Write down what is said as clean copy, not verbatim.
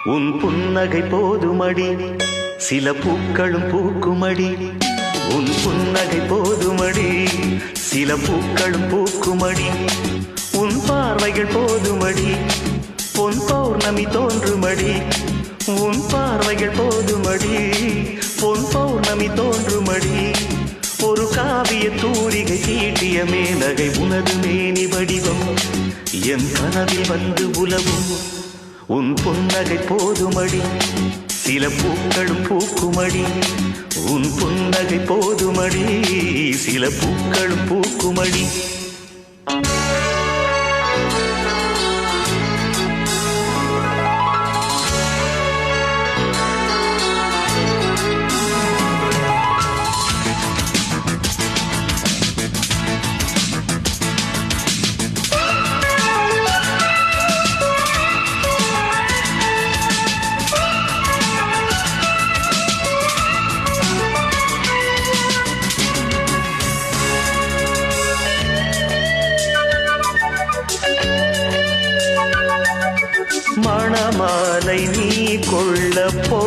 உன் புன்னகை போதுமடி சில பூக்களும் பூக்குமடி உன் புன்னகை போதுமடி சில பூக்களும் பூக்குமடி உன் பார்வைகள் போதுமடி பொன் பௌர்ணமி தோன்றுமடி உன் பார்வைகள் போதுமடி பொன் பௌர்ணமி தோன்றுமடி ஒரு காவிய தூரிகை தீட்டிய மேனகை உனது மேனி வடிவம் என் கனவில் வந்து உலவும் உன் புன்னகை போதுமடி சில பூக்களும் பூக்குமடி உன் புன்னகை போதுமடி சில பூக்களும் பூக்குமடி மணமாலை நீ கொள்ள போ